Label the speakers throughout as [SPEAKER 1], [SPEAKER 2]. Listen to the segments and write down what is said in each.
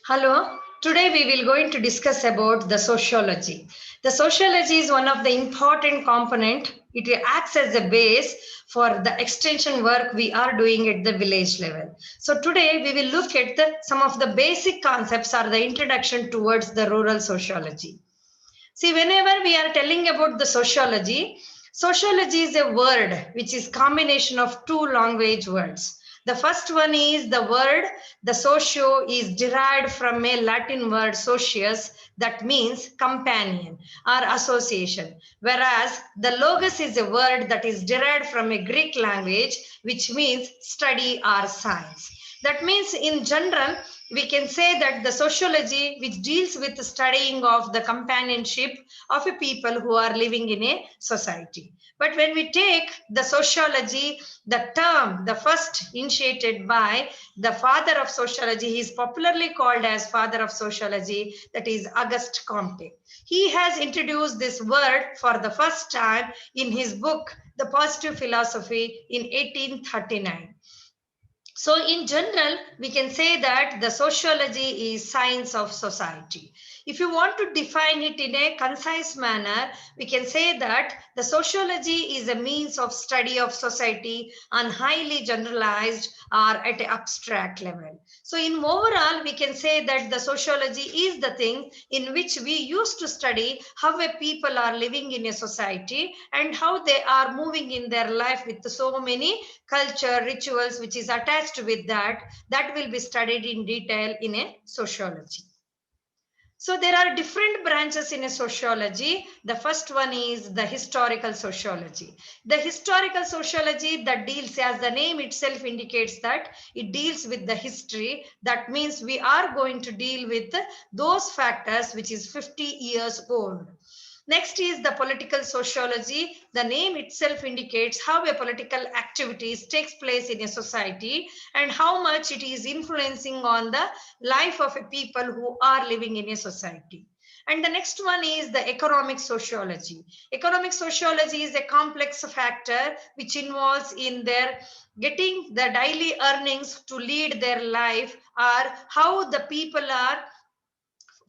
[SPEAKER 1] Hello. Today we will going to discuss about the sociology. The sociology is one of the important component. It acts as a base for the extension work we are doing at the village level. So today we will look at some of the basic concepts or the introduction towards the rural sociology. See, whenever we are telling about the sociology, sociology is a word which is combination of two language words. The first one is the word, the socio is derived from a Latin word socius that means companion or association, whereas the logos is a word that is derived from a Greek language which means study or science. That means in general, we can say that the sociology which deals with the studying of the companionship of a people who are living in a society. But when we take the sociology, the term, the first initiated by the father of sociology, he is popularly called as father of sociology, that is Auguste Comte. He has introduced this word for the first time in his book, The Positive Philosophy, in 1839. So in general, we can say that the sociology is science of society. If you want to define it in a concise manner, we can say that the sociology is a means of study of society on highly generalized or at an abstract level. So in overall, we can say that the sociology is the thing in which we used to study how a people are living in a society and how they are moving in their life with so many culture, rituals, which is attached with that will be studied in detail in a sociology. So there are different branches in a sociology. The first one is the historical sociology. The historical sociology that deals, as the name itself indicates, that it deals with the history. That means we are going to deal with those factors which is 50 years old. Next is the political sociology. The name itself indicates how a political activities takes place in a society and how much it is influencing on the life of a people who are living in a society. And the next one is the economic sociology. Economic sociology is a complex factor which involves in their getting the daily earnings to lead their life, or how the people are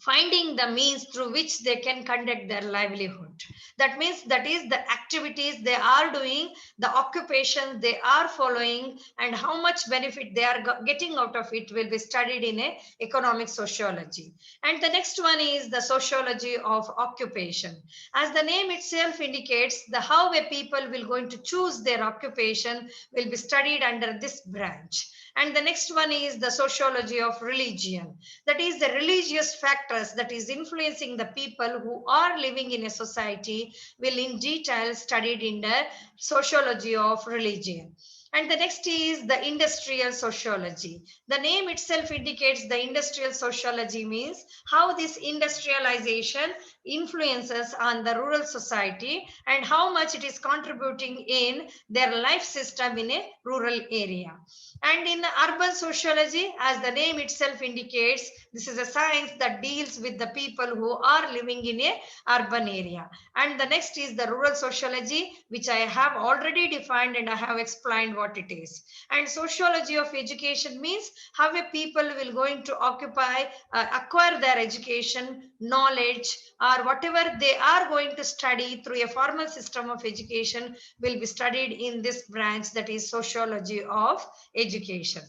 [SPEAKER 1] finding the means through which they can conduct their livelihood. That means that is the activities they are doing, the occupation they are following, and how much benefit they are getting out of it will be studied in a economic sociology. And the next one is the sociology of occupation. As the name itself indicates, the how a people will going to choose their occupation will be studied under this branch. And the next one is the sociology of religion, that is the religious factors that is influencing the people who are living in a society will in detail studied in the sociology of religion. And the next is the industrial sociology. The name itself indicates the industrial sociology means how this industrialization influences on the rural society and how much it is contributing in their life system in a rural area. And in the urban sociology, as the name itself indicates, this is a science that deals with the people who are living in a urban area. And the next is the rural sociology, which I have already defined and I have explained what it is. And sociology of education means how a people will going to acquire their education, knowledge, or whatever they are going to study through a formal system of education will be studied in this branch, that is sociology of education.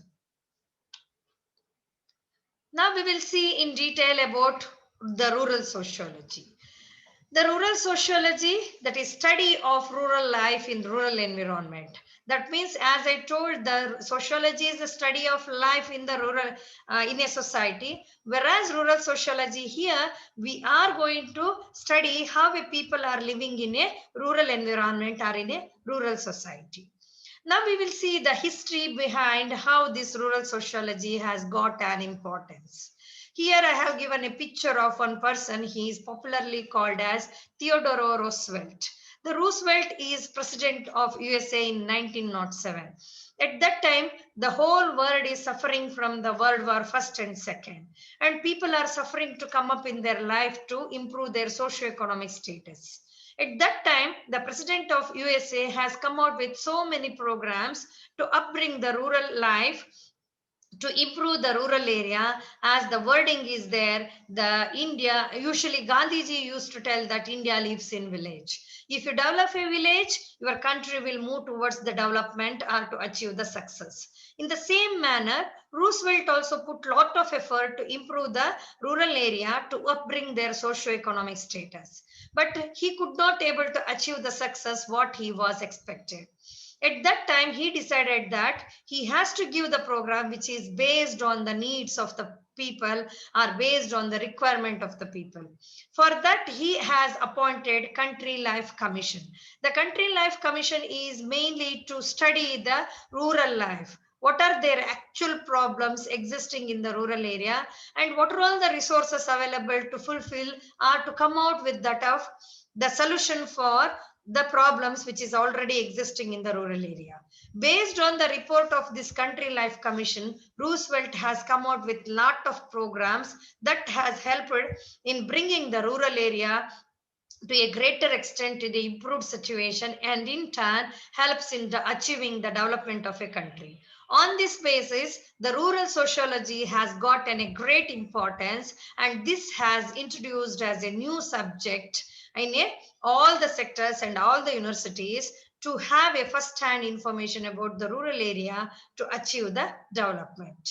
[SPEAKER 1] Now we will see in detail about the rural sociology. The rural sociology, that is study of rural life in rural environment. That means, as I told, the sociology is the study of life in the rural, in a society, whereas rural sociology here, we are going to study how a people are living in a rural environment or in a rural society. Now we will see the history behind how this rural sociology has got an importance. Here I have given a picture of one person. He is popularly called as Theodore Roosevelt. The Roosevelt is president of USA in 1907. At that time, the whole world is suffering from the World War First and Second, and people are suffering to come up in their life to improve their socio-economic status. At that time, the president of USA has come out with so many programs to upbring the rural life to improve the rural area. As the wording is there, the India, usually Gandhiji used to tell that India lives in village. If you develop a village, your country will move towards the development or to achieve the success. In the same manner, Roosevelt also put lot of effort to improve the rural area, to upbring their socio-economic status, but he could not able to achieve the success what he was expected. At that time, he decided that he has to give the program which is based on the needs of the people or based on the requirement of the people. For that, he has appointed Country Life Commission. The Country Life Commission is mainly to study the rural life. What are their actual problems existing in the rural area, and what are all the resources available to fulfill or to come out with that of the solution for the problems which is already existing in the rural area. Based on the report of this Country Life Commission, Roosevelt has come out with lot of programs that has helped in bringing the rural area to a greater extent to the improved situation, and in turn helps in the achieving the development of a country. On this basis, the rural sociology has gotten a great importance, and this has introduced as a new subject in all the sectors and all the universities, to have a first-hand information about the rural area to achieve the development.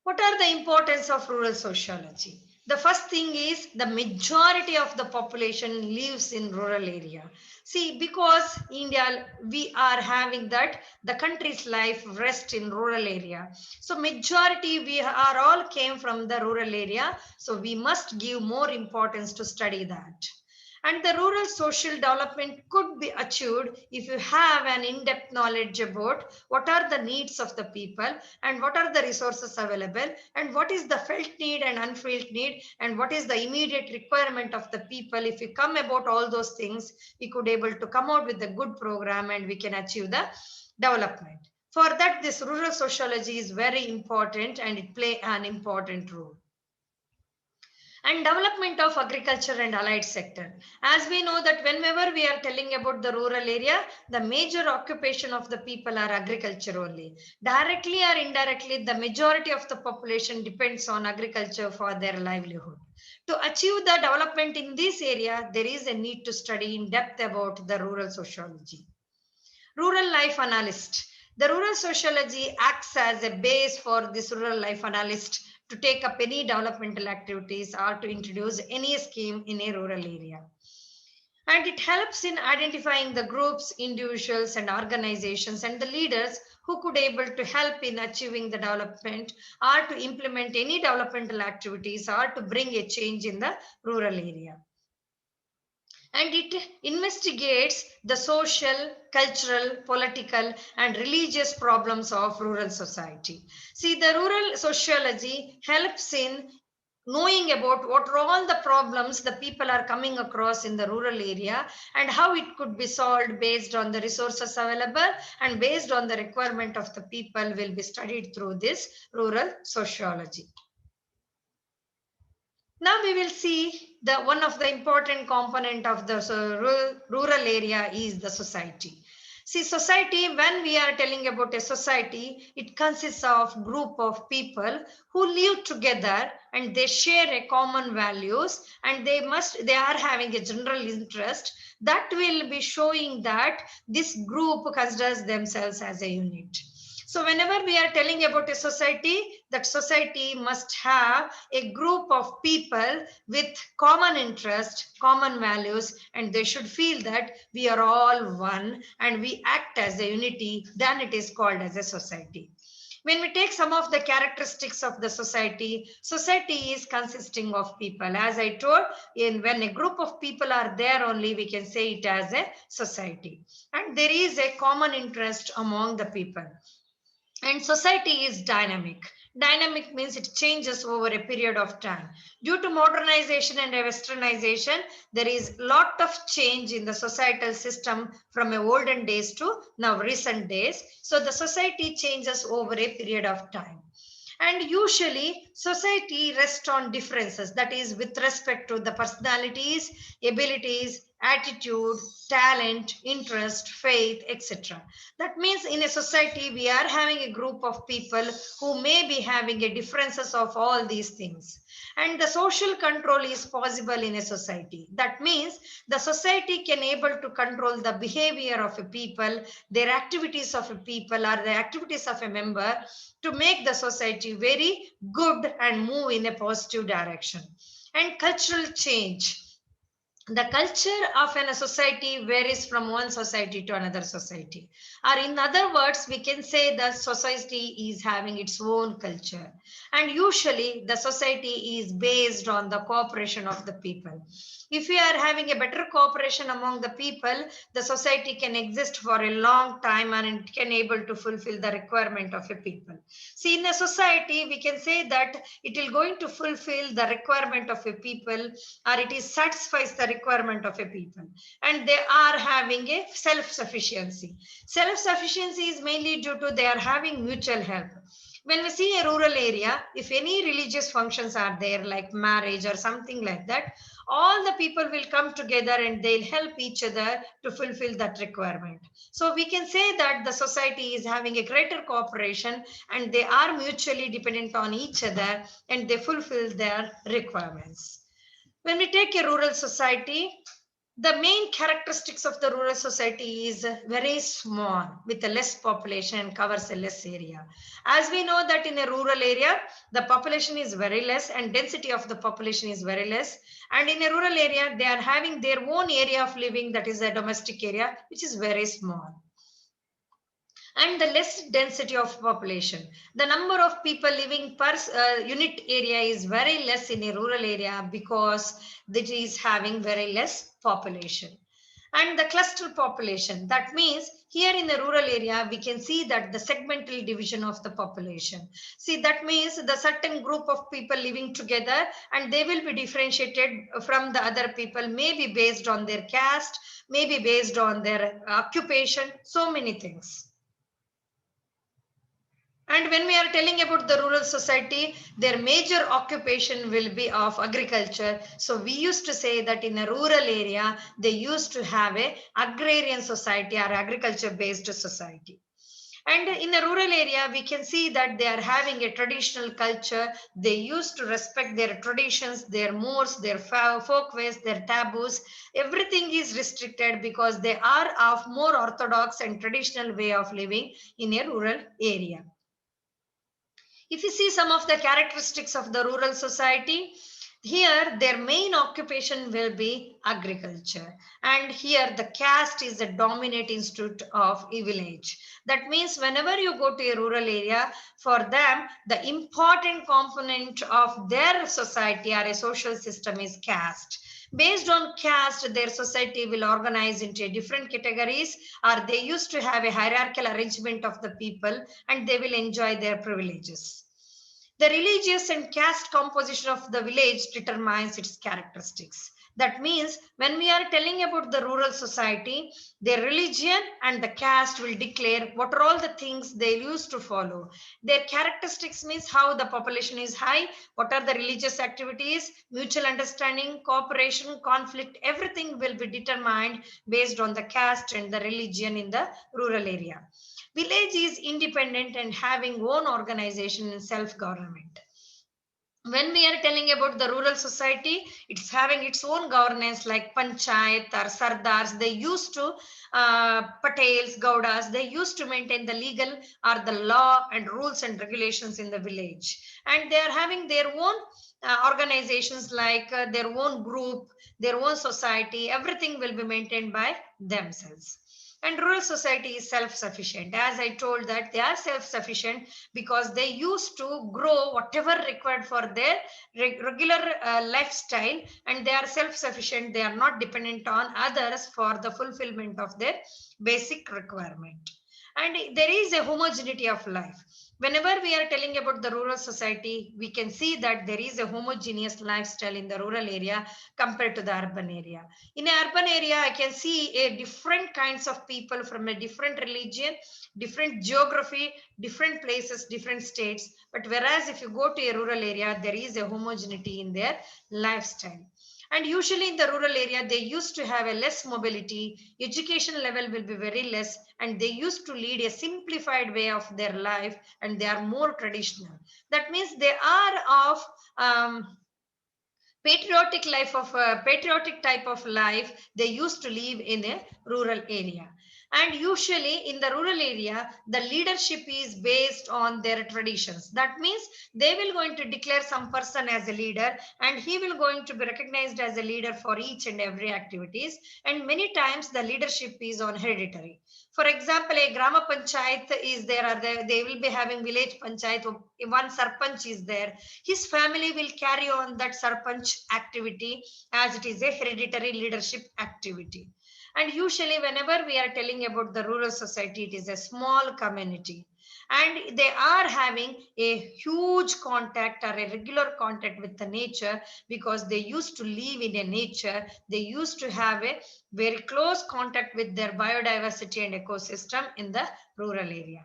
[SPEAKER 1] What are the importance of rural sociology? The first thing is the majority of the population lives in rural area. See, because India, we are having that the country's life rests in rural area. So majority we are all came from the rural area. So we must give more importance to study that. And the rural social development could be achieved if you have an in-depth knowledge about what are the needs of the people, and what are the resources available, and what is the felt need and unfelt need, and what is the immediate requirement of the people. If we come about all those things, we could able to come out with a good program and we can achieve the development. For that, this rural sociology is very important and it play an important role. And development of agriculture and allied sector. As we know that whenever we are telling about the rural area, the major occupation of the people are agriculture only. Directly or indirectly, the majority of the population depends on agriculture for their livelihood. To achieve the development in this area, there is a need to study in depth about the rural sociology. Rural life analyst. The rural sociology acts as a base for this rural life analyst to take up any developmental activities or to introduce any scheme in a rural area. And it helps in identifying the groups, individuals and organizations and the leaders who could able to help in achieving the development or to implement any developmental activities or to bring a change in the rural area. And it investigates the social, cultural, political, and religious problems of rural society. See, the rural sociology helps in knowing about what are all the problems the people are coming across in the rural area and how it could be solved based on the resources available and based on the requirement of the people will be studied through this rural sociology. Now we will see the one of the important component of the rural area is the society. See, society, when we are telling about a society, it consists of group of people who live together and they share a common values and they are having a general interest that will be showing that this group considers themselves as a unit. So whenever we are telling about a society, that society must have a group of people with common interest, common values, and they should feel that we are all one and we act as a unity, then it is called as a society. When we take some of the characteristics of the society, society is consisting of people. As I told, when a group of people are there only, we can say it as a society. And there is a common interest among the people. And society is dynamic. Dynamic means it changes over a period of time. Due to modernization and westernization, there is lot of change in the societal system from olden days to now recent days. So the society changes over a period of time. And usually society rests on differences, that is with respect to the personalities, abilities, attitude, talent, interest, faith, etc. That means in a society, we are having a group of people who may be having a differences of all these things. And the social control is possible in a society. That means the society can able to control the behavior of a people, their activities of a people or the activities of a member to make the society very good and move in a positive direction. And cultural change, the culture of a society varies from one society to another society, or in other words we can say the society is having its own culture, and usually the society is based on the cooperation of the people. If we are having a better cooperation among the people, the society can exist for a long time and it can able to fulfill the requirement of a people. See, in a society we can say that it will going to fulfill the requirement of a people, or it is satisfies the requirement of a people, and they are having a self-sufficiency. Self-sufficiency is mainly due to they are having mutual help. When we see a rural area, if any religious functions are there like marriage or something like that, all the people will come together and they'll help each other to fulfill that requirement. So we can say that the society is having a greater cooperation and they are mutually dependent on each other and they fulfill their requirements. When we take a rural society, the main characteristics of the rural society is very small with a less population and covers a less area. As we know that in a rural area, the population is very less and density of the population is very less. And in a rural area, they are having their own area of living, that is a domestic area, which is very small, and the less density of population. The number of people living per unit area is very less in a rural area because it is having very less population. And the cluster population, that means here in the rural area, we can see that the segmental division of the population. See, that means the certain group of people living together and they will be differentiated from the other people, maybe based on their caste, maybe based on their occupation, so many things. And when we are telling about the rural society, their major occupation will be of agriculture. So we used to say that in a rural area, they used to have a agrarian society or agriculture based society. And in a rural area, we can see that they are having a traditional culture. They used to respect their traditions, their mores, their folkways, their taboos. Everything is restricted because they are of more orthodox and traditional way of living in a rural area. If you see some of the characteristics of the rural society, here their main occupation will be agriculture. And here the caste is the dominant institute of a village. That means whenever you go to a rural area, for them, the important component of their society or a social system is caste. Based on caste, their society will organize into different categories, or they used to have a hierarchical arrangement of the people and they will enjoy their privileges. The religious and caste composition of the village determines its characteristics. That means when we are telling about the rural society, their religion and the caste will declare what are all the things they used to follow. Their characteristics means how the population is high, what are the religious activities, mutual understanding, cooperation, conflict, everything will be determined based on the caste and the religion in the rural area. Village is independent and having own organization and self-government. When we are telling about the rural society, it's having its own governance like panchayat or sardars. They used to, patels, gaudas, they used to maintain the legal or the law and rules and regulations in the village. And they are having their own organizations like their own group, their own society, everything will be maintained by themselves. And rural society is self-sufficient. As I told that they are self-sufficient because they used to grow whatever required for their regular lifestyle, and they are self-sufficient. They are not dependent on others for the fulfillment of their basic requirement. And there is a homogeneity of life. Whenever we are telling about the rural society, we can see that there is a homogeneous lifestyle in the rural area compared to the urban area. In an urban area, I can see a different kinds of people from a different religion, different geography, different places, different states. But whereas if you go to a rural area, there is a homogeneity in their lifestyle. And usually in the rural area, they used to have a less mobility, education level will be very less, and they used to lead a simplified way of their life, and they are more traditional. That means they are of patriotic type of life they used to live in a rural area. And usually in the rural area, the leadership is based on their traditions. That means they will going to declare some person as a leader, and he will going to be recognized as a leader for each and every activities. And many times the leadership is on hereditary. For example, a grama panchayat is there, or they will be having village panchayat. One sarpanch is there, his family will carry on that sarpanch activity as it is a hereditary leadership activity. And usually whenever we are telling about the rural society, it is a small community, and they are having a huge contact or a regular contact with the nature, because they used to live in a nature, they used to have a very close contact with their biodiversity and ecosystem in the rural area.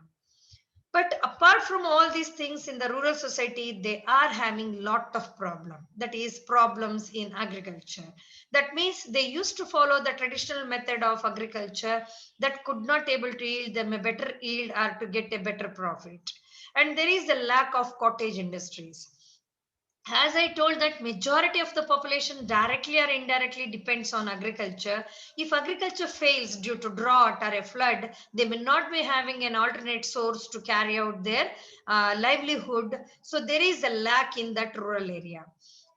[SPEAKER 1] But apart from all these things in the rural society, they are having lot of problem. That is problems in agriculture. That means they used to follow the traditional method of agriculture that could not able to yield them a better yield or to get a better profit. And there is a lack of cottage industries. As I told, that majority of the population directly or indirectly depends on agriculture. If agriculture fails due to drought or a flood, they may not be having an alternate source to carry out their livelihood. So there is a lack in that rural area.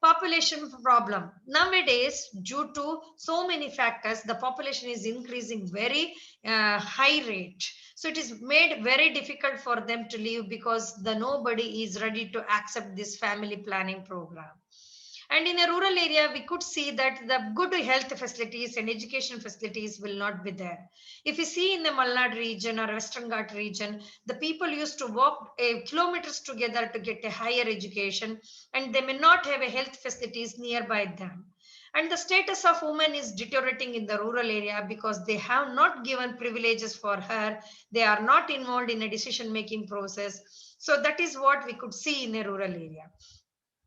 [SPEAKER 1] Population problem. Nowadays, due to so many factors, the population is increasing very high rate. So it is made very difficult for them to live, because the nobody is ready to accept this family planning program. And in a rural area, we could see that the good health facilities and education facilities will not be there. If you see in the Malnad region or Western Ghat region, the people used to walk kilometers together to get a higher education, and they may not have a health facilities nearby them. And the status of women is deteriorating in the rural area, because they have not given privileges for her, they are not involved in a decision making process. So that is what we could see in a rural area.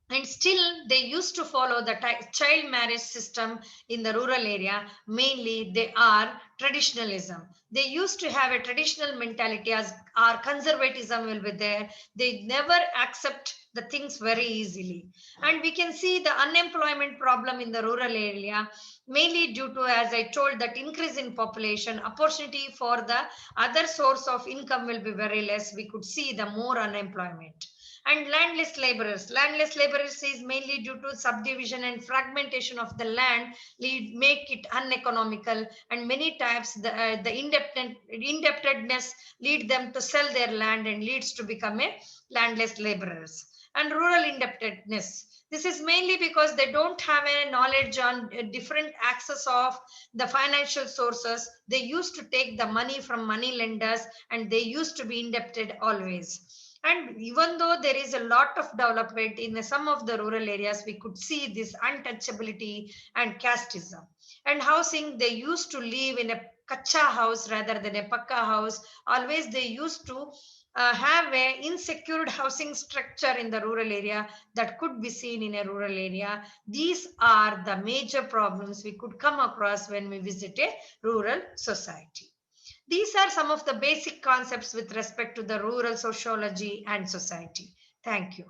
[SPEAKER 1] And still they used to follow the child marriage system in the rural area. Mainly they are traditionalism, they used to have a traditional mentality, as our conservatism will be there, they never accept the things very easily. And we can see the unemployment problem in the rural area, mainly due to, as I told, that increase in population, opportunity for the other source of income will be very less, we could see the more unemployment. And landless laborers. Landless laborers is mainly due to subdivision and fragmentation of the land, make it uneconomical, and many times the indebtedness lead them to sell their land and leads to become a landless laborers. And rural indebtedness. This is mainly because they don't have a knowledge on different access of the financial sources. They used to take the money from money lenders, and they used to be indebted always. And even though there is a lot of development in some of the rural areas, we could see this untouchability and casteism. And housing, they used to live in a kacha house rather than a pakka house. Always they used to have a insecure housing structure in the rural area that could be seen in a rural area. These are the major problems we could come across when we visit a rural society. These are some of the basic concepts with respect to the rural sociology and society. Thank you.